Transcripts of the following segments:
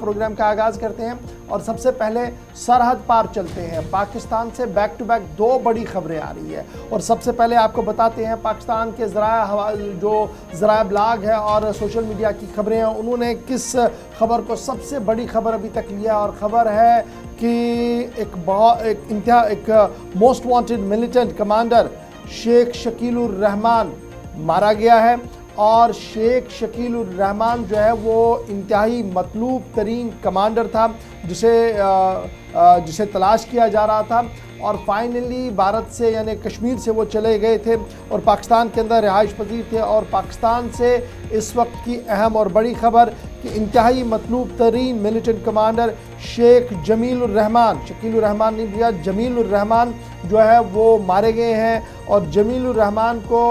Programme का आगाज़ करते हैं और सबसे पहले सरहद पार चलते हैं। पाकिस्तान से बैक टू बैक दो बड़ी खबरें आ रही है और सबसे पहले आपको बताते हैं पाकिस्तान के ज़राए ब्लॉग है और सोशल मीडिया की खबरें हैं, उन्होंने किस खबर को सबसे बड़ी खबर अभी तक लिया। और ख़बर है कि एक most wanted militant commander Sheikh Shakilur Rahman मारा गया है और शेख शकीलुर रहमान जो है वो इंतहाई मतलूब तरीन कमांडर था जिसे तलाश किया जा रहा था और फाइनली भारत से यानी कश्मीर से वो चले गए थे और पाकिस्तान के अंदर रिहाइश पजीर थे। और पाकिस्तान से इस वक्त की अहम और बड़ी खबर कि इंतहाई मतलूब तरीन मिलिटेंट कमांडर शेख जमीलुर रहमान, शकीलुर रहमान नहीं भैया, जमीलुर रहमान जो है वो मारे गए हैं। और जमीलुर रहमान को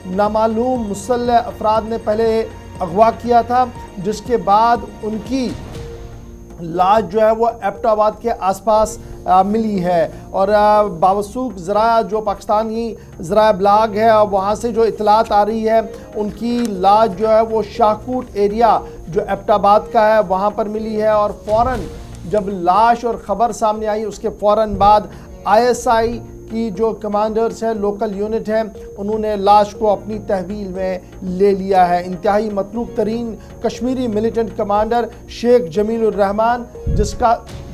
नामालूम मुसल्लह अफराद ने पहले अगवा किया था, जिसके बाद उनकी लाश जो है वो एबटाबाद के आसपास मिली है। और बावसूख ज़रा जो पाकिस्तानी ज़राए ब्लॉग है वहाँ से जो इतलात आ रही है, उनकी लाश जो है वो शाहकोट एरिया जो एबटाबाद का है वहाँ पर मिली है। और फ़ौरन जब लाश और ख़बर सामने आई उसके फ़ौरन बाद ISI की जो कमांडर्स है, लोकल यूनिट है, उन्होंने लाश को अपनी तहवील में ले लिया है। इंतहाई मतलूब तरीन कश्मीरी मिलिटेंट कमांडर शेख जमीलुर रहमान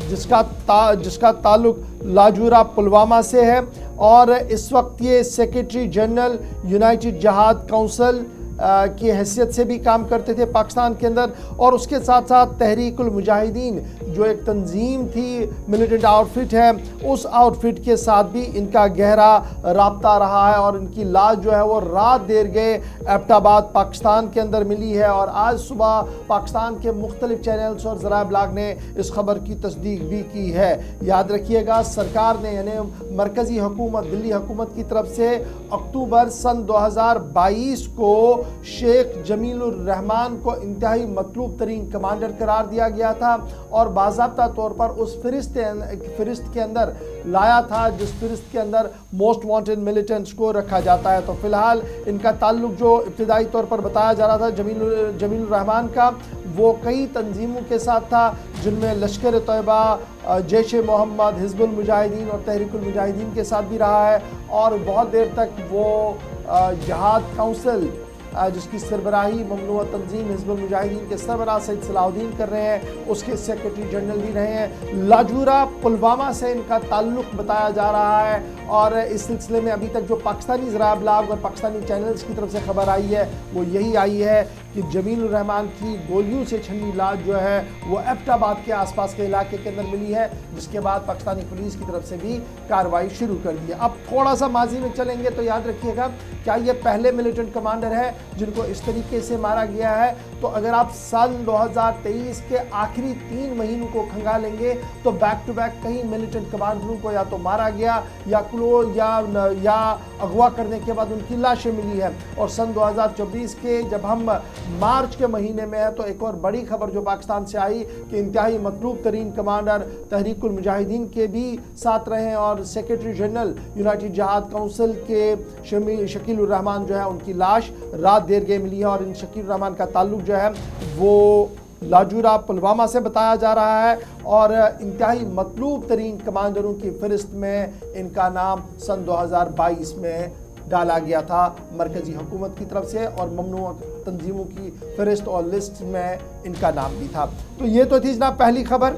जिसका ताल्लुक लाजूरा पुलवामा से है और इस वक्त ये सेक्रेटरी जनरल यूनाइटेड जिहाद काउंसिल की हैसियत से भी काम करते थे पाकिस्तान के अंदर। और उसके साथ साथ तहरीकुल मुजाहिदीन जो एक तंजीम थी, मिलिटेंट आउटफिट है, उस आउटफिट के साथ भी इनका गहरा राब्ता रहा है। और इनकी लाश जो है वो रात देर गए एबटाबाद पाकिस्तान के अंदर मिली है। और आज सुबह पाकिस्तान के मुख्तलिफ चैनल्स और ज़राए ब्लॉग ने इस खबर की तस्दीक भी की है। याद रखिएगा, सरकार ने यानी मरकज़ी हुकूमत, दिल्ली हुकूमत की तरफ से अक्टूबर सन 2022 को शेख जमीलुर रहमान को इंतहाई मतलूब तरीन कमांडर करार दिया गया था और बाज़ाब्ता तौर पर उस फ़हरिस्त के अंदर लाया था जिस फ़हरिस्त के अंदर मोस्ट वांटेड मिलिटेंट्स को रखा जाता है। तो फ़िलहाल इनका ताल्लुक जो इब्तिदाई तौर पर बताया जा रहा था जमीलुर रहमान का, वो कई तंजीमों के साथ था, जिनमें लश्कर तैयबा, जैश मोहम्मद, हिज़्बुल मुजाहिदीन और तहरीकुल मुजाहिदीन के साथ भी रहा है। और बहुत देर तक वो जिहाद काउंसिल जिसकी सरबराही ममनुआ तंजीम हिज़्बुल मुजाहिदीन के सरबराह सैयद सलाहुद्दीन कर रहे हैं, उसके सेक्रेटरी जनरल भी रहे हैं। लाजूरा पुलवामा से इनका ताल्लुक़ बताया जा रहा है। और इस सिलसिले में अभी तक जो पाकिस्तानी ज़राए ब्लॉग और पाकिस्तानी चैनल्स की तरफ से खबर आई है वो यही आई है कि जमीलुर रहमान की गोलियों से छनी लाश जो है वो एबटाबाद के आसपास के इलाके के अंदर मिली है, जिसके बाद पाकिस्तानी पुलिस की तरफ से भी कार्रवाई शुरू कर दी है। अब थोड़ा सा माजी में चलेंगे तो याद रखिएगा, क्या ये पहले मिलिटेंट कमांडर है जिनको इस तरीके से मारा गया है? तो अगर आप सन 2023 के आखिरी 3 महीनों को खंगालेंगे तो बैक टू बैक कई मिलिटेंट कमांडरों को या तो मारा गया या अगवा करने के बाद उनकी लाशें मिली है। और सन 2024 के जब हम मार्च के महीने में है तो एक और बड़ी खबर जो पाकिस्तान से आई कि इंतहाई मतलूब तरीन कमांडर तहरीकुल मुजाहिदीन के भी साथ रहे और सेक्रेटरी जनरल यूनाइटेड जिहाद काउंसिल के शकीलुर रहमान जो है उनकी लाश रात देर गए मिली है। और इन शकीलुर रहमान का ताल्लुक जो है वो लाजूरा पुलवामा से बताया जा रहा है और इंतहाई मतलूब तरीन कमांडरों की फ़हरिस्त में इनका नाम सन 2022 में डाला गया था मरकज़ी हुकूमत की तरफ से और ममनुआ तंजीमों की फ़हरिस्त और लिस्ट में इनका नाम भी था। तो ये तो थी जनाब पहली खबर,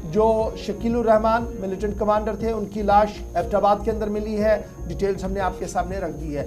जो शकीलुर रहमान मिलिटेंट कमांडर थे, उनकी लाश एबटाबाद के अंदर मिली है। डिटेल्स हमने आपके सामने रख दी है।